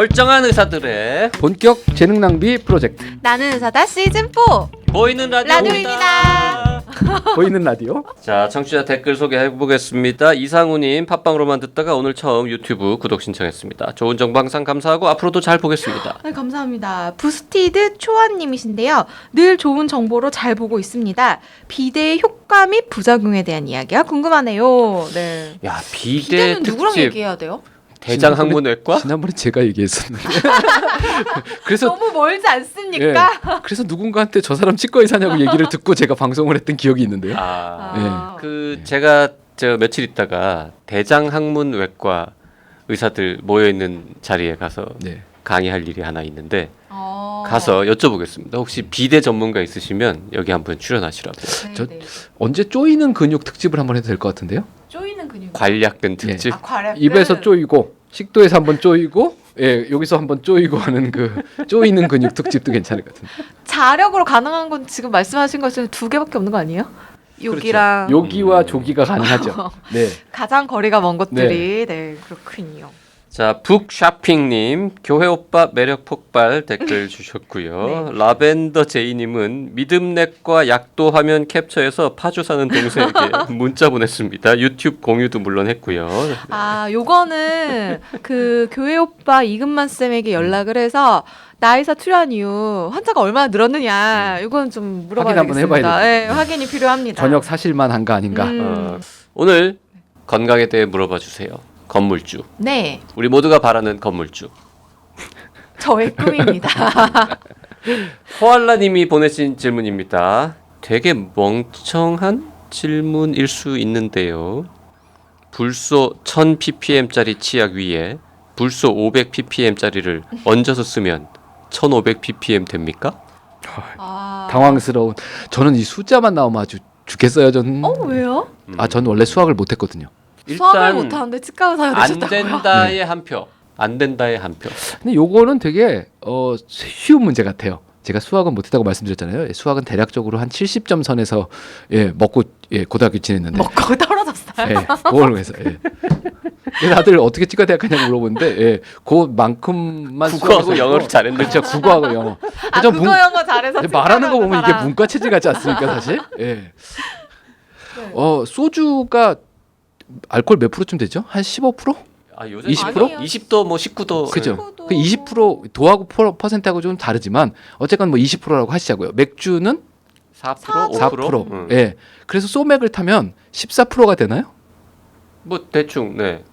멀쩡한 의사들의 본격 재능 낭비 프로젝트 나는 의사다 시즌4 보이는 라디오입니다. 보이는 라디오. 자, 청취자 댓글 소개해보겠습니다. 이상우님, 팟빵으로만 듣다가 오늘 처음 유튜브 구독 신청했습니다. 좋은 정보 항상 감사하고 앞으로도 잘 보겠습니다. 네, 감사합니다. 부스티드 초아님이신데요. 늘 좋은 정보로 잘 보고 있습니다. 비대의 효과 및 부작용에 대한 이야기가 궁금하네요. 네. 야, 비대 비대는 누구랑 특집 얘기해야 돼요? 대장학문외과? 지난번에 제가 얘기했었는데. 그래서 너무 멀지 않습니까? 그래서 누군가한테 저 사람 치과 의사냐고 얘기를 듣고 제가 방송을 했던 기억이 있는데요. 제가 며칠 있다가 대장학문외과 의사들 모여 있는 자리에 가서 네. 강의할 일이 하나 있는데 가서 여쭤보겠습니다. 혹시 비대 전문가 있으시면 여기 한번 출연하시라고. 네, 저- 네. 언제 쪼이는 근육 특집을 한번 해도 될 것 같은데요? 쪼이는 근육. 관략근 특집. 과략근. 입에서 쪼이고 식도에서 한번 쪼이고 여기서 한번 쪼이고 하는 그 쪼이는 근육 특집도 괜찮을 것 같은데. 자력으로 가능한 건 지금 말씀하신 것 중에 2개밖에 없는 거 아니에요? 여기랑 요기와 조기가 가능하죠. 네. 가장 거리가 먼 것들이 네 그렇군요. 자, 북샤핑님, 교회 오빠 매력 폭발 댓글 주셨고요. 네. 라벤더 제이님은 믿음넷과 약도 화면 캡처해서 파주 사는 동생에게 문자 보냈습니다. 유튜브 공유도 물론 했고요. 아, 요거는 그 교회 오빠 이금만 쌤에게 연락을 해서 나이사 출연 이후 환자가 얼마나 늘었느냐 이건 좀 물어봐야 확인 한번 되겠습니다. 해봐야 네, 확인이 필요합니다. 저녁 사실만 한가 아닌가. 오늘 건강에 대해 물어봐 주세요. 건물주. 네, 우리 모두가 바라는 건물주. 저의 꿈입니다. 호알라님이 보내신 질문입니다. 되게 멍청한 질문일 수 있는데요. 불소 1000ppm짜리 치약 위에 불소 500ppm짜리를 얹어서 쓰면 1500ppm 됩니까? 아, 당황스러운. 저는 이 숫자만 나오면 아주 죽겠어요. 저는. 왜요? 전 원래 수학을 못했거든요. 수학을 못하는데 치과 의사가 안 되셨다고요? 된다의 한 표. 안 된다의 한 표. 근데 요거는 되게 쉬운 문제 같아요. 제가 수학은 못했다고 말씀드렸잖아요. 수학은 대략적으로 한 70점 선에서 먹고 고등학교 지냈는데. 먹고 떨어졌어요. 그걸 위해서. 그래서 다들 어떻게 치과대학 가냐고 물어보는데 그만큼만 국어하고 수학에서 영어를 잘했는데. 그렇죠. 국어하고 영어. 아, 저 국어 영어 잘해서 말하는 거 보면 이게 사람. 문과 체질 같지 않습니까, 사실? 네. 소주가 알코올 몇 프로쯤 되죠? 한 15%? 아, 요즘 20%? 20도 뭐 19도. 그죠? 그 20% 도하고 퍼센트하고 좀 다르지만 어쨌건 뭐 20%라고 하시자고요. 맥주는 4%, 4%. 응. 예. 그래서 소맥을 타면 14%가 되나요? 뭐 대충 네.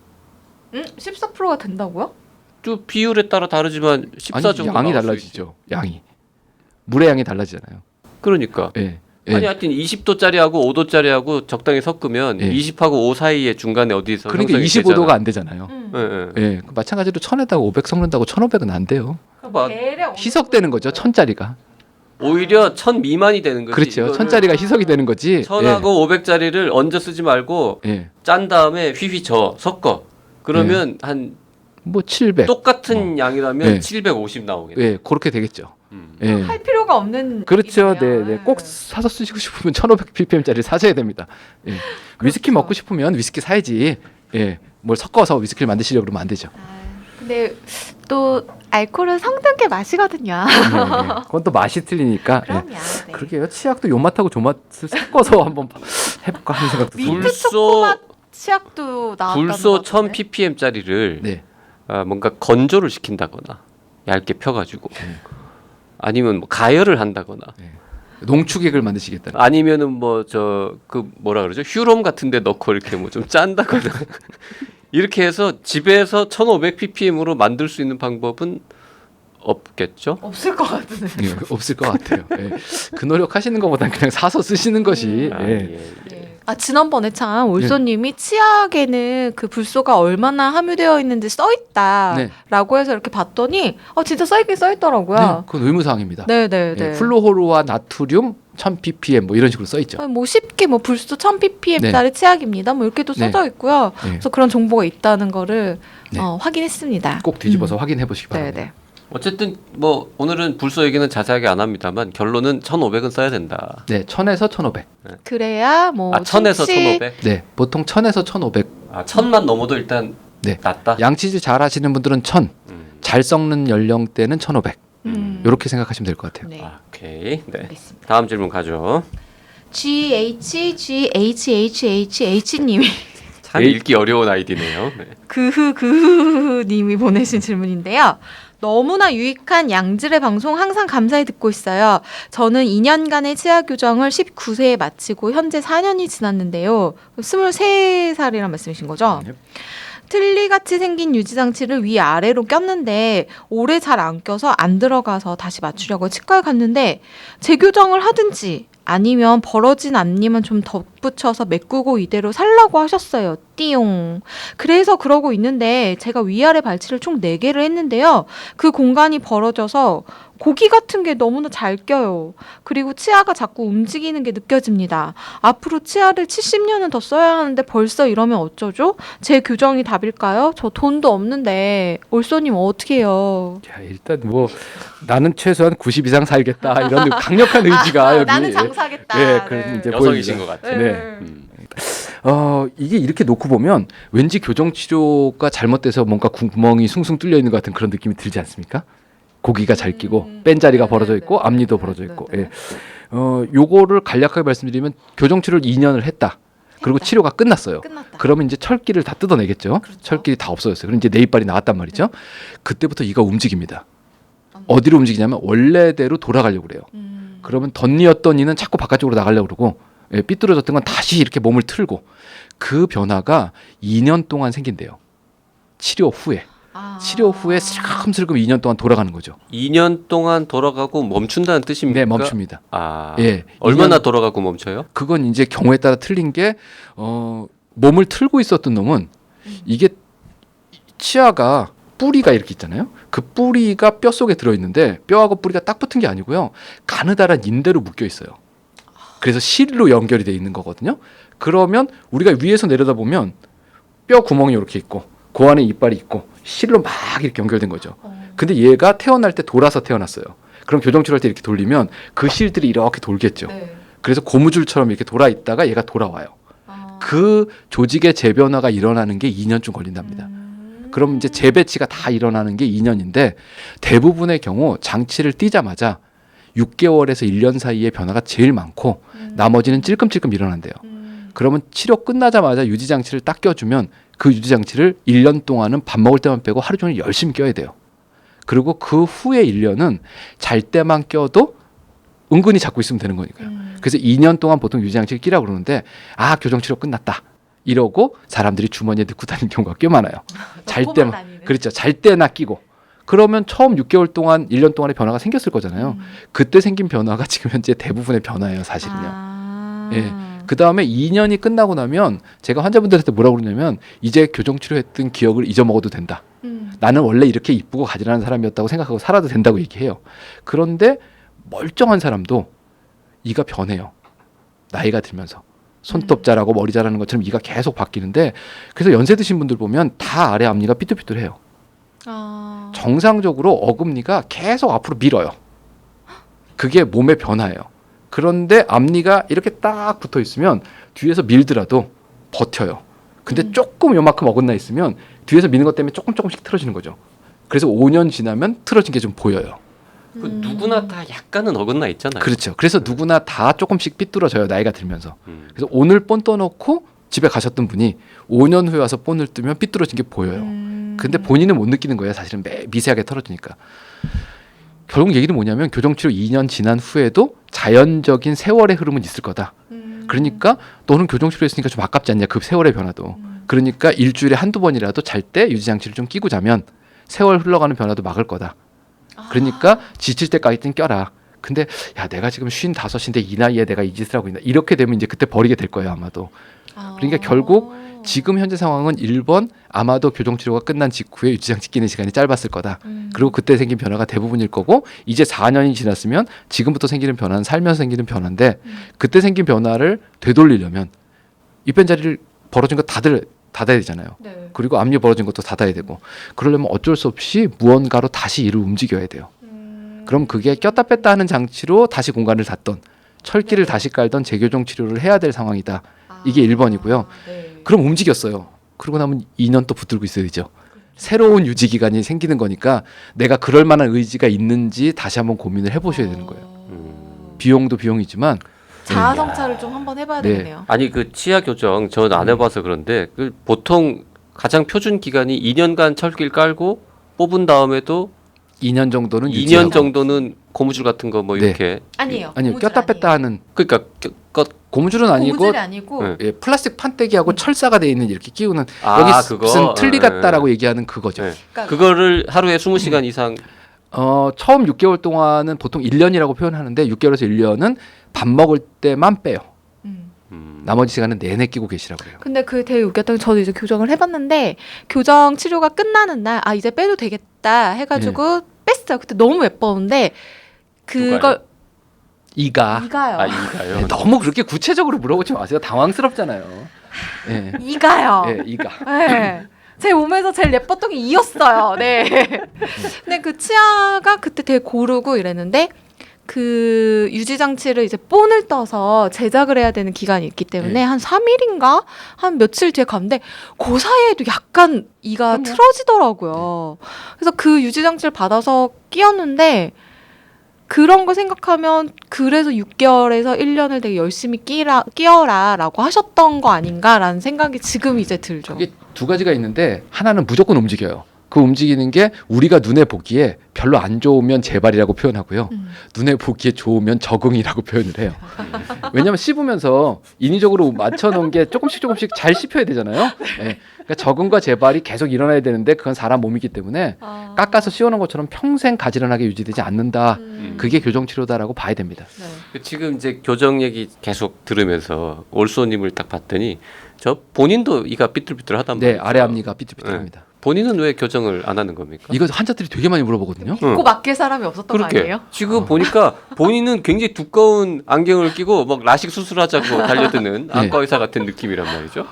14%가 된다고요? 또 비율에 따라 다르지만 14 아니, 정도 양이 나올 수 달라지죠. 양이. 물의 양이 달라지잖아요. 있지. 그러니까. 예. 아니 하여튼 20도짜리하고 5도짜리하고 적당히 섞으면 20하고 5 사이에 중간에 어디서 그러니까 25도가 안 되잖아요. 예. 마찬가지로 1000에다가 500 섞는다고 1500은 안 돼요. 봐. 희석되는 거죠. 1000짜리가. 오히려 1000 미만이 되는 거지. 그렇죠. 1000짜리가 희석이 되는 거지. 1000하고 500짜리를 얹어 쓰지 말고 짠 다음에 휘휘 섞어. 그러면 한 뭐 700. 똑같은 양이라면 750 나오겠네. 예, 그렇게 되겠죠. 할 필요가 없는 그렇죠. 얘기네요. 네. 꼭 사서 쓰시고 싶으면 1500ppm짜리 사셔야 됩니다. 예. 위스키 먹고 싶으면 위스키 사야지. 예. 뭘 섞어서 위스키를 만드시려고 그러면 안 되죠. 근데 또 알코올은 성등게 맛이거든요. 그건 또 맛이 틀리니까. 그럼요. 예. 네. 그러게요. 치약도 요 맛하고 조 맛을 섞어서 한번 해볼까 하는 생각도 민트 듭니다. 초코맛 치약도 나왔다는 불소 것 같은데. 1000ppm짜리를 네. 뭔가 건조를 시킨다거나 얇게 펴가지고 아니면 뭐 가열을 한다거나 농축액을 만드시겠다는. 아니면은 뭐 그 뭐라 그러죠 휴롬 같은데 넣고 이렇게 뭐 좀 짠다거나 이렇게 해서 집에서 1500ppm으로 만들 수 있는 방법은 없겠죠? 없을 것 같은데. 예, 없을 것 같아요. 예. 그 노력하시는 것보단 그냥 사서 쓰시는 것이. 지난번에 참 올소님이 치약에는 그 불소가 얼마나 함유되어 있는지 써있다라고 해서 이렇게 봤더니 진짜 써있긴 써있더라고요. 네, 그건 의무사항입니다. 네네네. 예, 플로호르와 나트륨 1000ppm 뭐 이런 식으로 써 있죠. 뭐 쉽게 뭐 불소 1000ppm짜리 치약입니다. 뭐 이렇게도 써져 있고요. 그래서 그런 정보가 있다는 거를 확인했습니다. 꼭 뒤집어서 확인해 보시기 바랍니다. 네네. 어쨌든 뭐 오늘은 불소 얘기는 자세하게 안 합니다만 결론은 1500은 써야 된다. 네, 1000에서 1500. 그래야 뭐 1000에서 1500? 네, 보통 1000에서 1500. 1000만 넘어도 일단 낫다. 양치질 잘 하시는 분들은 1000. 잘 썩는 연령대는 1,500. 이렇게 생각하시면 될 것 같아요. 네. 오케이. 네. 알겠습니다. 다음 질문 가죠. GHGHHH님이 참 읽기 어려운 아이디네요. 네. 그흐님이 보내신 질문인데요. 너무나 유익한 양질의 방송 항상 감사히 듣고 있어요. 저는 2년간의 치아 교정을 19세에 마치고 현재 4년이 지났는데요. 23살이란 말씀이신 거죠? 네. 틀니같이 생긴 유지장치를 위아래로 꼈는데 오래 잘 안 껴서 안 들어가서 다시 맞추려고 치과에 갔는데 재교정을 하든지 아니면 벌어진 앞니만 좀 덧붙여서 메꾸고 이대로 살라고 하셨어요. 띠용. 그래서 그러고 있는데 제가 위아래 발치를 총 4개를 했는데요. 그 공간이 벌어져서 고기 같은 게 너무나 잘 껴요. 그리고 치아가 자꾸 움직이는 게 느껴집니다. 앞으로 치아를 70년은 더 써야 하는데 벌써 이러면 어쩌죠? 제 교정이 답일까요? 저 돈도 없는데 올소님 어떻게 해요? 야, 일단 뭐 나는 최소한 90 이상 살겠다 이런 강력한 의지가 여기. 나는 장사하겠다. 예, 그래서 이제 여성이신 보입니다. 것 같아요. 네. 이게 이렇게 놓고 보면 왠지 교정 치료가 잘못돼서 뭔가 구멍이 숭숭 뚫려 있는 것 같은 그런 느낌이 들지 않습니까? 고기가 잘 끼고 뺀 자리가 벌어져 있고 앞니도 벌어져 있고. 예. 요거를 간략하게 말씀드리면 교정 치료를 2년을 했다. 그리고 치료가 끝났어요. 끝났다. 그러면 이제 철기를 다 뜯어내겠죠. 그렇죠. 철길이 다 없어졌어요. 그럼 이제 내 이빨이 나왔단 말이죠. 그때부터 이가 움직입니다. 어디로 움직이냐면 원래대로 돌아가려고 그래요. 그러면 덧니었던 이는 자꾸 바깥쪽으로 나가려고 그러고 예, 삐뚤어졌던 건 다시 이렇게 몸을 틀고 그 변화가 2년 동안 생긴대요. 치료 후에. 치료 후에 슬금슬금 2년 동안 돌아가는 거죠. 2년 동안 돌아가고 멈춘다는 뜻입니까? 네, 멈춥니다. 아, 예, 얼마나 2년 돌아가고 멈춰요? 그건 이제 경우에 따라 틀린 게 몸을 틀고 있었던 놈은 이게 치아가 뿌리가 이렇게 있잖아요. 그 뿌리가 뼈 속에 들어 있는데 뼈하고 뿌리가 딱 붙은 게 아니고요. 가느다란 인대로 묶여 있어요. 그래서 실로 연결이 돼 있는 거거든요. 그러면 우리가 위에서 내려다보면 뼈 구멍이 이렇게 있고 그 안에 이빨이 있고 실로 막 이렇게 연결된 거죠. 근데 얘가 태어날 때 돌아서 태어났어요. 그럼 교정치료할 때 이렇게 돌리면 그 실들이 이렇게 돌겠죠. 네. 그래서 고무줄처럼 이렇게 돌아 있다가 얘가 돌아와요. 그 조직의 재변화가 일어나는 게 2년쯤 걸린답니다. 그럼 이제 재배치가 다 일어나는 게 2년인데 대부분의 경우 장치를 띄자마자 6개월에서 1년 사이에 변화가 제일 많고 나머지는 찔끔찔끔 일어난대요. 그러면 치료 끝나자마자 유지장치를 딱 껴주면 그 유지장치를 1년 동안은 밥 먹을 때만 빼고 하루 종일 열심히 껴야 돼요. 그리고 그 후에 1년은 잘 때만 껴도 은근히 잡고 있으면 되는 거니까요. 그래서 2년 동안 보통 유지장치를 끼라고 그러는데 교정치료 끝났다. 이러고 사람들이 주머니에 넣고 다니는 경우가 꽤 많아요. 잘 때만. 그렇죠. 잘 때나 끼고. 그러면 처음 6개월 동안 1년 동안의 변화가 생겼을 거잖아요. 그때 생긴 변화가 지금 현재 대부분의 변화예요. 사실은요. 예. 그 다음에 2년이 끝나고 나면 제가 환자분들한테 뭐라고 그러냐면 이제 교정치료했던 기억을 잊어먹어도 된다. 나는 원래 이렇게 이쁘고 가지런한 사람이었다고 생각하고 살아도 된다고 얘기해요. 그런데 멀쩡한 사람도 이가 변해요. 나이가 들면서. 손톱 자라고 머리 자라는 것처럼 이가 계속 바뀌는데 그래서 연세 드신 분들 보면 다 아래 앞니가 삐뚤삐뚤해요. 정상적으로 어금니가 계속 앞으로 밀어요. 그게 몸의 변화예요. 그런데 앞니가 이렇게 딱 붙어 있으면 뒤에서 밀더라도 버텨요. 근데 조금 요만큼 어긋나 있으면 뒤에서 미는 것 때문에 조금씩 틀어지는 거죠. 그래서 5년 지나면 틀어진 게 좀 보여요. 그 누구나 다 약간은 어긋나 있잖아요. 그렇죠. 그래서 누구나 다 조금씩 삐뚤어져요. 나이가 들면서. 그래서 오늘 본 떠놓고 집에 가셨던 분이 5년 후에 와서 본을 뜨면 삐뚤어진 게 보여요. 근데 본인은 못 느끼는 거예요. 사실은 미세하게 털어지니까. 결국 얘기는 뭐냐면 교정치료 2년 지난 후에도 자연적인 세월의 흐름은 있을 거다. 그러니까 너는 교정치료 했으니까 좀 아깝지 않냐. 그 세월의 변화도. 그러니까 일주일에 한두 번이라도 잘 때 유지장치를 좀 끼고 자면 세월 흘러가는 변화도 막을 거다. 그러니까 지칠 때까지는 껴라. 근데 야 내가 지금 55인데 이 나이에 내가 이 짓을 하고 있나. 이렇게 되면 이제 그때 버리게 될 거예요. 아마도. 그러니까 결국 지금 현재 상황은 1번 아마도 교정치료가 끝난 직후에 유지장치 끼는 시간이 짧았을 거다. 그리고 그때 생긴 변화가 대부분일 거고 이제 4년이 지났으면 지금부터 생기는 변화는 살면서 생기는 변화인데 그때 생긴 변화를 되돌리려면 입뺀 자리를 벌어진 거 닫아야 되잖아요. 네. 그리고 앞니 벌어진 것도 닫아야 되고 그러려면 어쩔 수 없이 무언가로 다시 이를 움직여야 돼요. 그럼 그게 꼈다 뺐다 하는 장치로 다시 공간을 닫던 철기를 다시 깔던 재교정 치료를 해야 될 상황이다. 이게 1번이고요. 네. 그럼 움직였어요. 그러고 나면 2년 또 붙들고 있어야 되죠. 새로운 유지 기간이 생기는 거니까 내가 그럴 만한 의지가 있는지 다시 한번 고민을 해보셔야 되는 거예요. 비용도 비용이지만 자아 성찰을 좀 한번 해봐야 네. 되겠네요. 아니 그 치아 교정 저는 안 해봐서 그런데 그 보통 가장 표준 기간이 2년간 철길 깔고 뽑은 다음에도 2년 정도는 2년 유지하고. 정도는 고무줄 같은 거 뭐 네. 이렇게 아니에요. 아니요, 고무줄 꼈다 뺐다 하는 그러니까 고무줄은 아니고 고무줄이 아니고 네. 예, 플라스틱 판때기하고 철사가 돼 있는 이렇게 끼우는 아, 여기 그거? 무슨 틀니 같다라고 네. 얘기하는 그거죠. 네. 그러니까 그거를 하루에 20시간 이상 처음 6개월 동안은 보통 1년이라고 표현하는데 6개월에서 1년은 밥 먹을 때만 빼요. 나머지 시간은 내내 끼고 계시라고 해요. 근데 그게 되게 웃겼던 게 저도 이제 교정을 해봤는데 교정 치료가 끝나는 날 이제 빼도 되겠다 해가지고 뺐어요. 그때 너무 예뻤는데 그걸 이가 이가요. 아 이가요. 네, 너무 그렇게 구체적으로 물어보지 마세요. 당황스럽잖아요. 예. 이가요. 예, 이가. 네. 제 몸에서 제일 예뻤던 게 이였어요. 네. 근데 그 치아가 그때 되게 고르고 이랬는데 그 유지 장치를 이제 본을 떠서 제작을 해야 되는 기간이 있기 때문에 네. 한 3일인가 한 며칠 뒤에 갔는데 그 사이에도 약간 이가 그럼요. 틀어지더라고요. 그래서 그 유지 장치를 받아서 끼웠는데 그런 거 생각하면 그래서 6개월에서 1년을 되게 열심히 끼어라라고 하셨던 거 아닌가라는 생각이 지금 이제 들죠. 이게 두 가지가 있는데 하나는 무조건 움직여요. 그 움직이는 게 우리가 눈에 보기에 별로 안 좋으면 재발이라고 표현하고요. 눈에 보기에 좋으면 적응이라고 표현을 해요. 왜냐하면 씹으면서 인위적으로 맞춰놓은 게 조금씩 잘 씹혀야 되잖아요. 예. 그러니까 적응과 재발이 계속 일어나야 되는데 그건 사람 몸이기 때문에 깎아서 씌워놓은 것처럼 평생 가지런하게 유지되지 않는다. 그게 교정치료다라고 봐야 됩니다. 네. 지금 이제 교정 얘기 계속 들으면서 올소님을 딱 봤더니 저 본인도 이가 삐뚤삐뚤하단 네, 말이죠. 아래 앞니가 삐뚤삐뚤합니다. 본인은 왜 교정을 안 하는 겁니까? 이거 환자들이 되게 많이 물어보거든요. 응. 꼭 맡길 사람이 없었던 거 그렇게 아니에요? 지금 보니까 본인은 굉장히 두꺼운 안경을 끼고 막 라식 수술하자고 달려드는 안과 의사 같은 느낌이란 말이죠.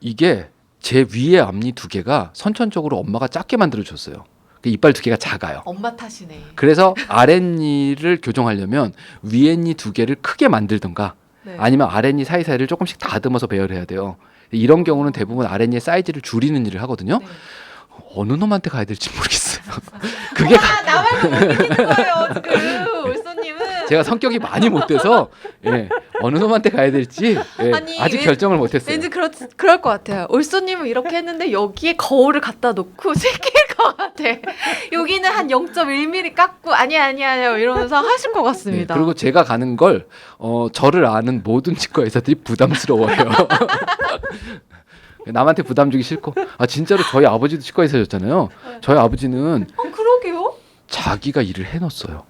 이게 제 위에 앞니 두 개가 선천적으로 엄마가 작게 만들어줬어요. 그 이빨 두 개가 작아요. 엄마 탓이네. 그래서 아랫니를 교정하려면 위에니 두 개를 크게 만들던가 네. 아니면 아랫니 사이사이를 조금씩 다듬어서 배열해야 돼요. 이런 경우는 대부분 아랫니의 사이즈를 줄이는 일을 하거든요. 네. 어느 놈한테 가야 될지 모르겠어요. 그게 나 말고 못 이기는 거예요 지금 올소님은. 제가 성격이 많이 못 돼서 예, 어느 놈한테 가야 될지 아니, 아직 결정을 못했어요. 왠지 그럴 것 같아요. 올소님은 이렇게 했는데 여기에 거울을 갖다 놓고 새길 것 같아. 여기는 한 0.1mm 깎고 아니야 이러면서 하실 것 네, 같습니다. 그리고 제가 가는 걸 저를 아는 모든 치과 의사들이 부담스러워해요. 남한테 부담 주기 싫고 진짜로 저희 아버지도 치과 의사였잖아요. 저희 아버지는 그러게요. 자기가 일을 해놨어요.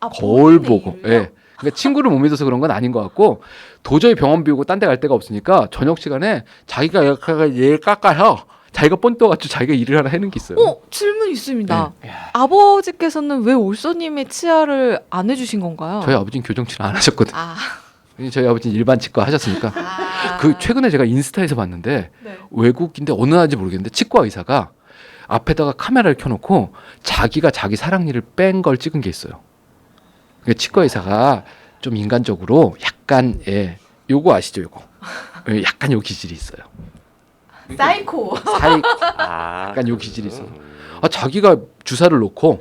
본인의 거울 보고. 일을요? 예. 그러니까 친구를 못 믿어서 그런 건 아닌 것 같고 도저히 병원 비우고 딴 데 갈 데가 없으니까 저녁 시간에 자기가 얘 깎아서 자기가 본 떠가지고 자기가 일을 하나 해는 게 있어요. 질문 있습니다. 네. 아버지께서는 왜 올소님의 치아를 안 해주신 건가요? 저희 아버지는 교정치료 안 하셨거든요. 아. 저희 아버지는 일반 치과 하셨으니까. 그 최근에 제가 인스타에서 봤는데 네. 외국인데 어느 나라인지 모르겠는데 치과 의사가 앞에다가 카메라를 켜놓고 자기가 자기 사랑니를 뺀 걸 찍은 게 있어요. 그러니까 치과 의사가 좀 인간적으로 약간 요거 아시죠 요거 약간 요 기질이 있어요. 사이코. 약간 요 기질이 있어. 자기가 주사를 놓고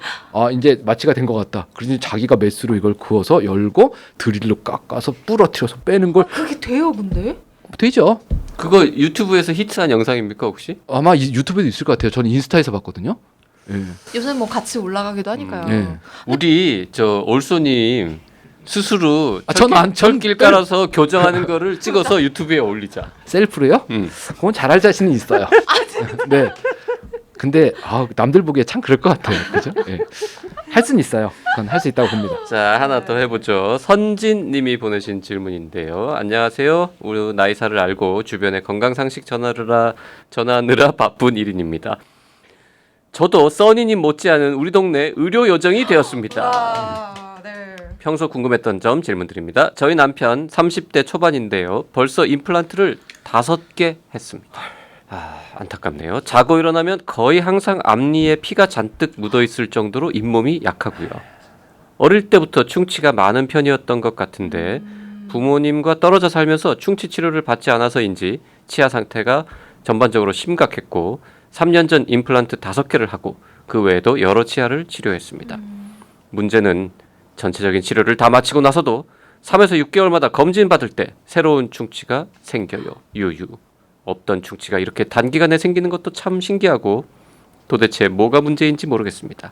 이제 마취가 된 것 같다. 그러니 자기가 메스로 이걸 그어서 열고 드릴로 깎아서 부러뜨려서 빼는 걸 그게 돼요, 근데? 되죠. 그거 유튜브에서 히트한 영상입니까 혹시? 아마 유튜브에도 있을 것 같아요. 저는 인스타에서 봤거든요. 예. 요새 뭐 같이 올라가기도 하니까요. 예. 우리 저 올소님 스스로 저는 철길 깔아서 교정하는 거를 찍어서 유튜브에 올리자. 셀프로요? 그건 잘할 자신은 있어요. 네. 근데 남들 보기에 참 그럴 것 같아요. 그죠? 예. 할 수는 있어요. 그건 할 수 있다고 봅니다. 자, 하나 더 해보죠. 선진님이 보내신 질문인데요. 안녕하세요. 우리 나이사를 알고 주변에 건강상식 전하느라 바쁜 1인입니다. 저도 써니님 못지않은 우리 동네 의료 요정이 되었습니다. 네. 평소 궁금했던 점 질문드립니다. 저희 남편 30대 초반인데요. 벌써 임플란트를 5개 했습니다. 안타깝네요. 자고 일어나면 거의 항상 앞니에 피가 잔뜩 묻어있을 정도로 잇몸이 약하고요. 어릴 때부터 충치가 많은 편이었던 것 같은데 부모님과 떨어져 살면서 충치 치료를 받지 않아서인지 치아 상태가 전반적으로 심각했고 3년 전 임플란트 5개를 하고 그 외에도 여러 치아를 치료했습니다. 문제는 전체적인 치료를 다 마치고 나서도 3에서 6개월마다 검진 받을 때 새로운 충치가 생겨요. 유유. 없던 충치가 이렇게 단기간에 생기는 것도 참 신기하고 도대체 뭐가 문제인지 모르겠습니다.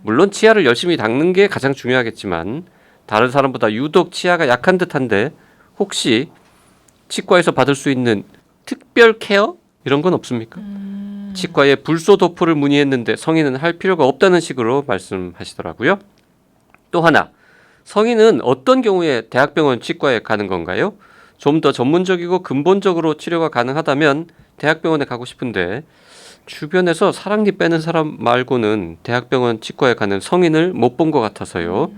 물론 치아를 열심히 닦는 게 가장 중요하겠지만 다른 사람보다 유독 치아가 약한 듯한데 혹시 치과에서 받을 수 있는 특별 케어? 이런 건 없습니까? 치과에 불소 도포를 문의했는데 성인은 할 필요가 없다는 식으로 말씀하시더라고요. 또 하나, 성인은 어떤 경우에 대학병원 치과에 가는 건가요? 좀 더 전문적이고 근본적으로 치료가 가능하다면 대학병원에 가고 싶은데 주변에서 사랑니 빼는 사람 말고는 대학병원 치과에 가는 성인을 못 본 것 같아서요.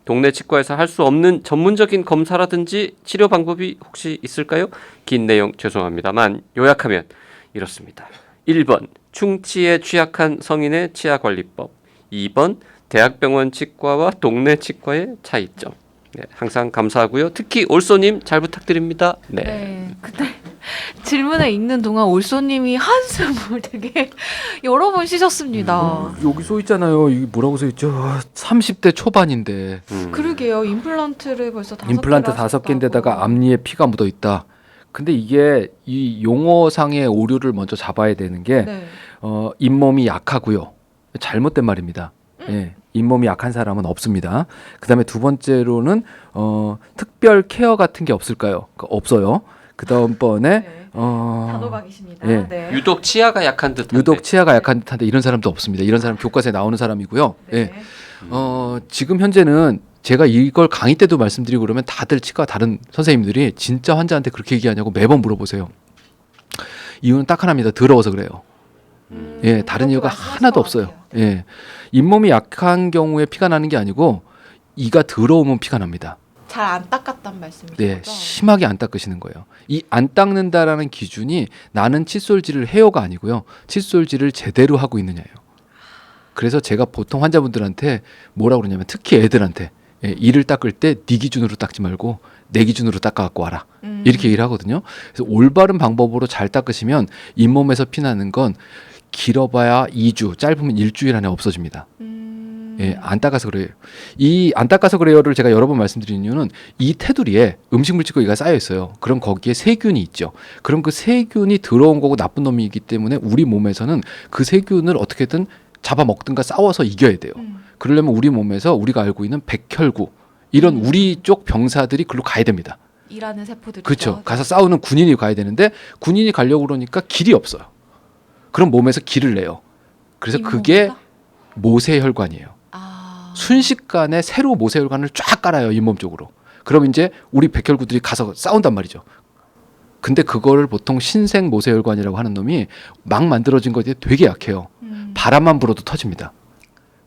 동네 치과에서 할 수 없는 전문적인 검사라든지 치료 방법이 혹시 있을까요? 긴 내용 죄송합니다만 요약하면 이렇습니다. 1번 충치에 취약한 성인의 치아관리법. 2번 대학병원 치과와 동네 치과의 차이점. 네, 항상 감사하고요. 특히 올소님 잘 부탁드립니다. 네. 네. 근데 질문을 읽는 동안 올소님이 한숨을 되게 여러 번 쉬셨습니다. 여기 써 있잖아요. 이게 뭐라고 써 있죠? 30대 초반인데 그러게요. 임플란트를 벌써 5개 임플란트 5개인데다가 앞니에 피가 묻어 있다. 근데 이게 이 용어상의 오류를 먼저 잡아야 되는 게 네. 잇몸이 약하고요. 잘못된 말입니다. 예, 잇몸이 약한 사람은 없습니다. 그다음에 두 번째로는 특별 케어 같은 게 없을까요? 없어요. 그 다음번에 네. 단호박이십니다. 예. 네. 유독 치아가 약한 듯한데. 유독 치아가 약한 듯한데 이런 사람도 없습니다. 이런 사람 교과서에 나오는 사람이고요. 네. 예. 지금 현재는 제가 이걸 강의 때도 말씀드리고 그러면 다들 치과 다른 선생님들이 진짜 환자한테 그렇게 얘기하냐고 매번 물어보세요. 이유는 딱 하나입니다. 더러워서 그래요. 예, 다른 이유가 하나도 없어요. 예, 잇몸이 약한 경우에 피가 나는 게 아니고 이가 더러우면 피가 납니다. 잘 안 닦았단 말씀이시죠? 네, 심하게 안 닦으시는 거예요. 이 안 닦는다라는 기준이 나는 칫솔질을 해요가 아니고요. 칫솔질을 제대로 하고 있느냐예요. 그래서 제가 보통 환자분들한테 뭐라고 그러냐면 특히 애들한테 이를 닦을 때 네 기준으로 닦지 말고 내 기준으로 닦아갖고 와라. 이렇게 얘기를 하거든요. 그래서 올바른 방법으로 잘 닦으시면 잇몸에서 피나는 건 길어봐야 2주, 짧으면 일주일 안에 없어집니다. 예, 안 닦아서 그래요. 이 안 닦아서 그래요를 제가 여러 번 말씀드리는 이유는 이 테두리에 음식물 찌꺼기가 쌓여 있어요. 그럼 거기에 세균이 있죠. 그럼 그 세균이 더러운 거고 나쁜 놈이기 때문에 우리 몸에서는 그 세균을 어떻게든 잡아먹든가 싸워서 이겨야 돼요. 그러려면 우리 몸에서 우리가 알고 있는 백혈구 이런 우리 쪽 병사들이 글로 가야 됩니다. 일하는 세포들이 그렇죠. 가서 싸우는 군인이 가야 되는데 군인이 가려고 그러니까 길이 없어요. 그럼 몸에서 기를 내요. 그래서 그게 모세혈관이에요. 순식간에 새로 모세혈관을 쫙 깔아요. 잇몸 쪽으로. 그럼 이제 우리 백혈구들이 가서 싸운단 말이죠. 근데 그거를 보통 신생 모세혈관이라고 하는 놈이 막 만들어진 것에 되게 약해요. 바람만 불어도 터집니다.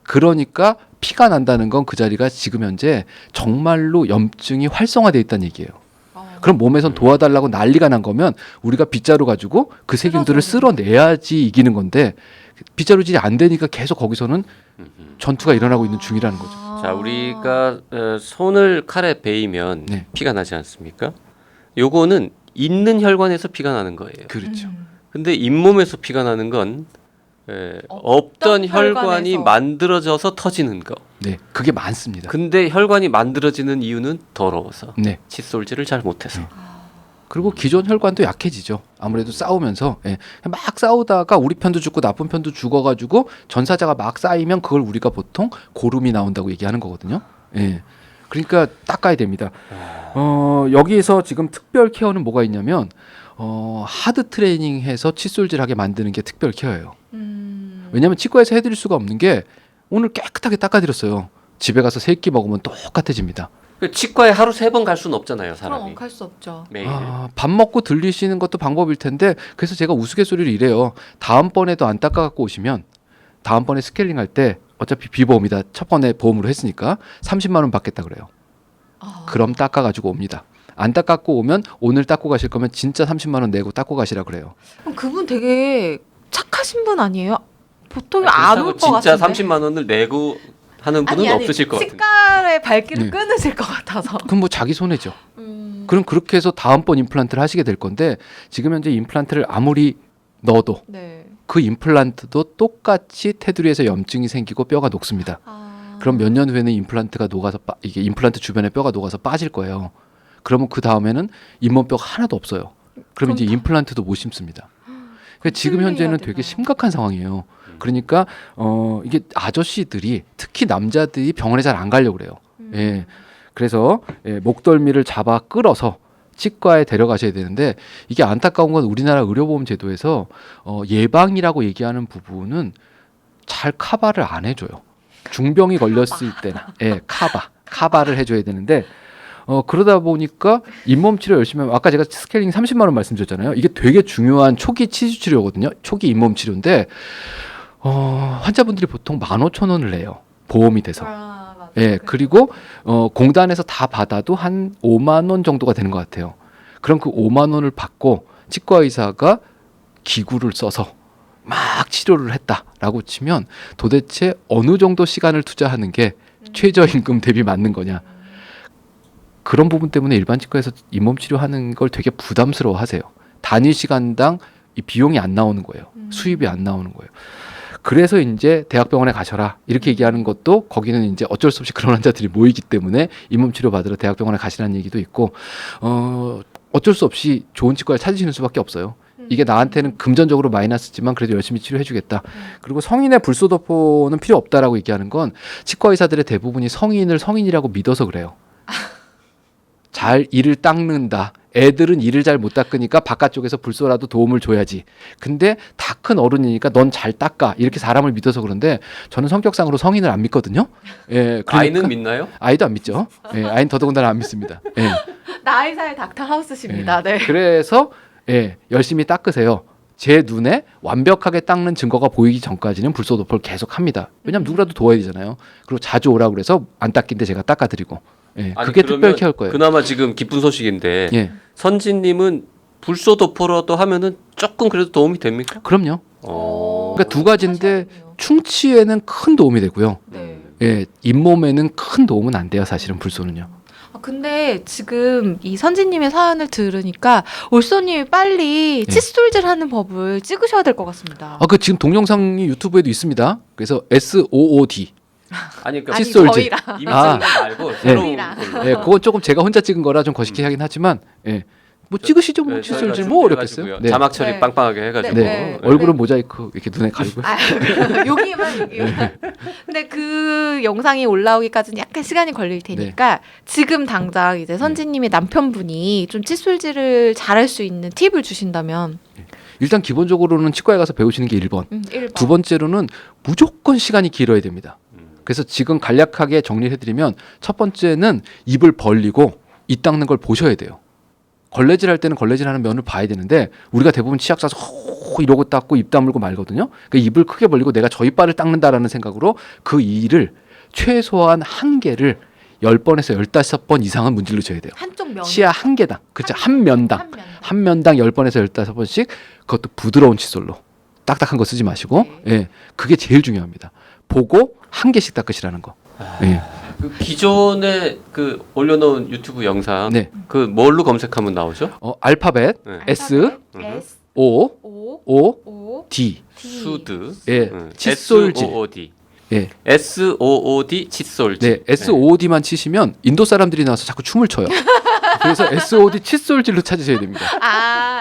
그러니까 피가 난다는 건 그 자리가 지금 현재 정말로 염증이 활성화되어 있다는 얘기예요. 그럼 몸에선 도와달라고 난리가 난 거면 우리가 빗자루 가지고 그 세균들을 쓸어내야지 이기는 건데 빗자루질이 안 되니까 계속 거기서는 전투가 일어나고 있는 중이라는 거죠. 자, 우리가 손을 칼에 베이면 네. 피가 나지 않습니까? 요거는 있는 혈관에서 피가 나는 거예요. 그렇죠. 근데 잇몸에서 피가 나는 건 없던 혈관이 혈관에서. 만들어져서 터지는 거. 네, 그게 많습니다. 근데 혈관이 만들어지는 이유는 더러워서. 네. 칫솔질을 잘 못해서. 그리고 기존 혈관도 약해지죠. 아무래도 싸우면서 막 싸우다가 우리 편도 죽고 나쁜 편도 죽어가지고 전사자가 막 쌓이면 그걸 우리가 보통 고름이 나온다고 얘기하는 거거든요. 예. 그러니까 닦아야 됩니다. 여기에서 지금 특별 케어는 뭐가 있냐면 하드 트레이닝해서 칫솔질하게 만드는 게 특별 케어예요. 왜냐하면 치과에서 해드릴 수가 없는 게 오늘 깨끗하게 닦아드렸어요. 집에 가서 세 끼 먹으면 똑같아집니다. 치과에 하루 3번 갈 수는 없잖아요, 사람이. 그럼 갈 수 없죠. 매일. 밥 먹고 들리시는 것도 방법일 텐데 그래서 제가 우스갯소리를 이래요. 다음번에도 안 닦아갖고 오시면 다음번에 스케일링 할 때 어차피 비보험이다. 첫 번에 보험으로 했으니까 30만 원 받겠다 그래요. 그럼 닦아가지고 옵니다. 안 닦아갖고 오면 오늘 닦고 가실 거면 진짜 30만 원 내고 닦고 가시라 그래요. 그럼 그분 되게 착하신 분 아니에요? 보통 안 올 것 진짜 같은데. 30만 원을 내고 하는 분은 없으실 것 같은데. 치과의 발길을 네. 끊으실 것 같아서. 그럼 뭐 자기 손해죠. 그럼 그렇게 해서 다음번 임플란트를 하시게 될 건데 지금 현재 임플란트를 아무리 넣어도 네. 그 임플란트도 똑같이 테두리에서 염증이 생기고 뼈가 녹습니다. 그럼 몇 년 후에는 임플란트가 녹아서 이게 임플란트 주변에 뼈가 녹아서 빠질 거예요. 그러면 그 다음에는 잇몸뼈가 하나도 없어요. 그럼 이제 임플란트도 못 심습니다. 그러니까 지금 현재는 되게 심각한 상황이에요. 그러니까 이게 아저씨들이 특히 남자들이 병원에 잘 안 가려고 그래요. 예. 그래서 목덜미를 잡아 끌어서 치과에 데려가셔야 되는데 이게 안타까운 건 우리나라 의료보험 제도에서 예방이라고 얘기하는 부분은 잘 커버를 안 해줘요. 중병이 걸렸을 때나 커버를 해줘야 되는데 그러다 보니까 잇몸 치료 열심히 하면 아까 제가 스케일링 30만 원 말씀드렸잖아요. 이게 되게 중요한 초기 치주 치료거든요. 초기 잇몸 치료인데 환자분들이 보통 15,000원을 내요. 보험이 돼서. 그리고 공단에서 다 받아도 한 5만 원 정도가 되는 것 같아요. 그럼 그 5만 원을 받고 치과 의사가 기구를 써서 막 치료를 했다라고 치면 도대체 어느 정도 시간을 투자하는 게 최저임금 대비 맞는 거냐. 그런 부분 때문에 일반 치과에서 잇몸 치료하는 걸 되게 부담스러워 하세요. 단위 시간당 이 비용이 안 나오는 거예요. 수입이 안 나오는 거예요. 그래서 이제 대학병원에 가셔라 이렇게 얘기하는 것도 거기는 이제 어쩔 수 없이 그런 환자들이 모이기 때문에 잇몸 치료 받으러 대학병원에 가시라는 얘기도 있고 어쩔 수 없이 좋은 치과를 찾으시는 수밖에 없어요. 이게 나한테는 금전적으로 마이너스지만 그래도 열심히 치료해주겠다. 그리고 성인의 불소도포는 필요 없다라고 얘기하는 건 치과 의사들의 대부분이 성인을 성인이라고 믿어서 그래요. 잘 이를 닦는다. 애들은 이를 잘 못 닦으니까 바깥쪽에서 불소라도 도움을 줘야지. 근데 다 큰 어른이니까 넌 잘 닦아. 이렇게 사람을 믿어서 그런데 저는 성격상으로 성인을 안 믿거든요. 그러니까 아이는 믿나요? 아이도 안 믿죠. 아이는 더더군다나 안 믿습니다. 나이사의 닥터 하우스십니다. 네. 그래서 열심히 닦으세요. 제 눈에 완벽하게 닦는 증거가 보이기 전까지는 불소도포를 계속 합니다. 왜냐하면 누구라도 도와야 되잖아요. 그리고 자주 오라고 그래서 안 닦인데 제가 닦아드리고. 그게 특별히 케어할 거예요. 그나마 지금 기쁜 소식인데 선진님은 불소도포라도 하면은 조금 그래도 도움이 됩니까? 그럼요. 그러니까 두 가지인데 충치에는 큰 도움이 되고요. 잇몸에는 큰 도움은 안 돼요. 사실은 불소는요. 근데 지금 이 선지님의 사연을 들으니까 올소님이 빨리 칫솔질하는 법을 찍으셔야 될 것 같습니다. 그 지금 동영상이 유튜브에도 있습니다. 그래서 SOOD. 아니 그러니까 칫솔질. 이미지는 말고 새로운 걸로. 그건 조금 제가 혼자 찍은 거라 좀 거시기하긴 하지만 뭐 찍으시죠. 뭐 칫솔질 뭐 어렵겠어요. 자막 처리 빵빵하게 해가지고 얼굴은 모자이크 이렇게 눈에 가리고. 여기만. 근데 그 영상이 올라오기까지는 약간 시간이 걸릴 테니까 지금 당장 이제 선지님의 남편분이 좀 칫솔질을 잘할 수 있는 팁을 주신다면. 일단 기본적으로는 치과에 가서 배우시는 게 1번. 1번. 두 번째로는 무조건 시간이 길어야 됩니다. 그래서 지금 간략하게 정리를 해드리면 첫 번째는 입을 벌리고 입 닦는 걸 보셔야 돼요. 걸레질 할 때는 걸레질하는 면을 봐야 되는데 우리가 대부분 치약 사서 이러고 닦고 입 다물고 말거든요. 그러니까 입을 크게 벌리고 내가 저 이빨을 닦는다라는 생각으로 그 일을 최소한 한 개를 10번에서 15번 이상은 문질러 줘야 돼요. 한쪽 면. 치아 한 개당. 그렇죠. 한 면당 10번에서 15번씩 그것도 부드러운 칫솔로. 딱딱한 거 쓰지 마시고. 그게 제일 중요합니다. 보고 한 개씩 닦으시라는 거. 그 기존에 그 올려놓은 유튜브 영상 그 뭘로 검색하면 나오죠? 알파벳 S O O D 수드 칫솔질. SOOD SOOD 칫솔질. SOOD만 치시면 인도 사람들이 나와서 자꾸 춤을 춰요. 그래서 SOD 칫솔질로 찾으셔야 됩니다.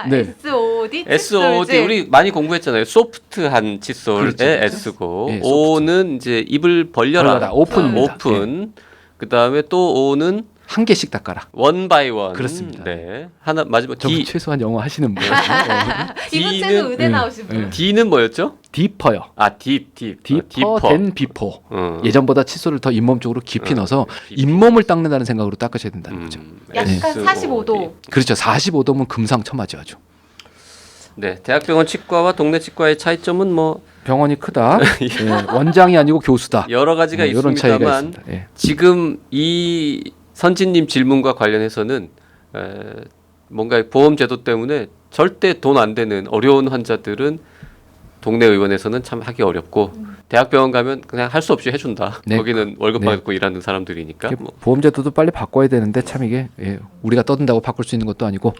SOD 칫솔질. SOD 우리 많이 공부했잖아요. 소프트한 칫솔의 S고 O는 이제 입을 벌려라. 오픈입니다. 오픈. 그다음에 또 O는 한 개씩 닦아라. 원 바이 원. 그렇습니다. 하나 마지막 D 최소한 영어 하시는 분. 이분 최소 의대 나오신 분. D는 뭐였죠? 딥퍼요. 디퍼 된 비포. 예전보다 칫솔을 더 잇몸 쪽으로 깊이 넣어서 잇몸을 닦는다는 생각으로 닦으셔야 된다는 거죠. 약간 45도. 그렇죠. 45도면 금상첨화죠 아주. 대학병원 치과와 동네 치과의 차이점은 뭐 병원이 크다. 원장이 아니고 교수다. 여러 가지가 이런 차이가 있습니다만 있습니다. 지금 이 선진님 질문과 관련해서는 뭔가 보험제도 때문에 절대 돈 안 되는 어려운 환자들은 동네 의원에서는 참 하기 어렵고 대학병원 가면 그냥 할 수 없이 해준다. 거기는 월급 받고 일하는 사람들이니까. 보험제도도 빨리 바꿔야 되는데 참 이게 우리가 떠든다고 바꿀 수 있는 것도 아니고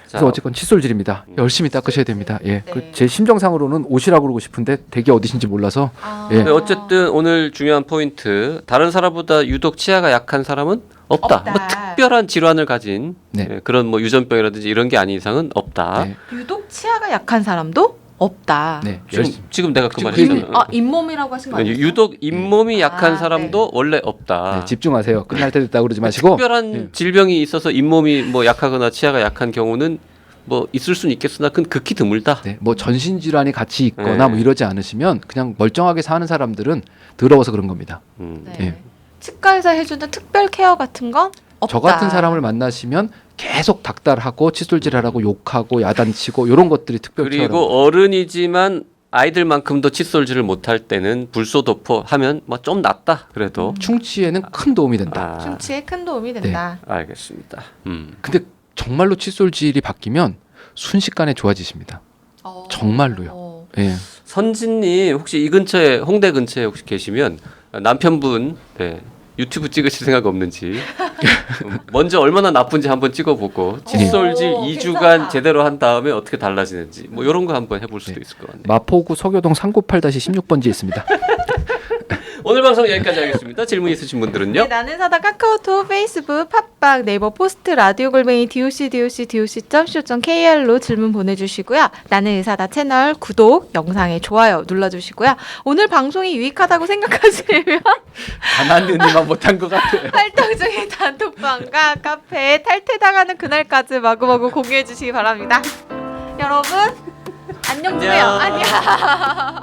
그래서 어쨌건 칫솔질입니다. 열심히 닦으셔야 됩니다. 예. 네. 제 심정상으로는 옷이라고 그러고 싶은데 댁이 어디신지 몰라서 예. 네, 어쨌든 오늘 중요한 포인트 다른 사람보다 유독 치아가 약한 사람은 없다. 없다. 뭐 특별한 질환을 가진 네. 예, 그런 뭐 유전병이라든지 이런 게 아닌 이상은 없다. 네. 유독 치아가 약한 사람도 없다. 네. 지금 내가 그 지금 말을 했잖아. 잇몸이라고 하신 거 아니에요? 유독 잇몸이 약한 아, 사람도 원래 없다. 네, 집중하세요. 끝날 때 됐다 그러지 마시고 특별한 예. 질병이 있어서 잇몸이 뭐 약하거나 치아가 약한 경우는 뭐 있을 수는 있겠으나 그건 극히 드물다. 네, 뭐 전신 질환이 같이 있거나 네. 뭐 이러지 않으시면 그냥 멀쩡하게 사는 사람들은 더러워서 그런 겁니다. 네. 예. 치과에서 해주는 특별 케어 같은 건 없다. 저 같은 사람을 만나시면 계속 닥달하고 칫솔질하라고 욕하고 야단치고 이런 것들이 특별 케어라고. 그리고 어른이지만 아이들만큼도 칫솔질을 못할 때는 불소도포 하면 뭐 좀 낫다. 그래도 충치에는 큰 도움이 된다. 충치에 큰 도움이 된다. 알겠습니다. 근데 정말로 칫솔질이 바뀌면 순식간에 좋아지십니다. 정말로요. 예. 선진님 혹시 이 근처에 홍대 근처에 혹시 계시면 남편분 네, 유튜브 찍으실 생각 없는지 먼저 얼마나 나쁜지 한번 찍어보고 칫솔질 오, 2주간 괜찮다. 제대로 한 다음에 어떻게 달라지는지 뭐 이런 거 한번 해볼 수도 있을 것 같네요. 마포구 서교동 398-16번지에 있습니다. 오늘 방송 여기까지 하겠습니다. 질문 있으신 분들은요. 네, 나는 사다 카카오톡, 페이스북, 팟빵, 네이버 포스트, 라디오 골뱅이 doc.co.kr로 질문 보내주시고요. 나는 의사다 채널 구독, 영상에 좋아요 눌러주시고요. 오늘 방송이 유익하다고 생각하시면 가만히만 못한 것 같아요. 활동 중인 단톡방과 카페에 탈퇴당하는 그날까지 마구마구 공유해 주시기 바랍니다. 여러분 안녕 주세요. 안녕. 안녕.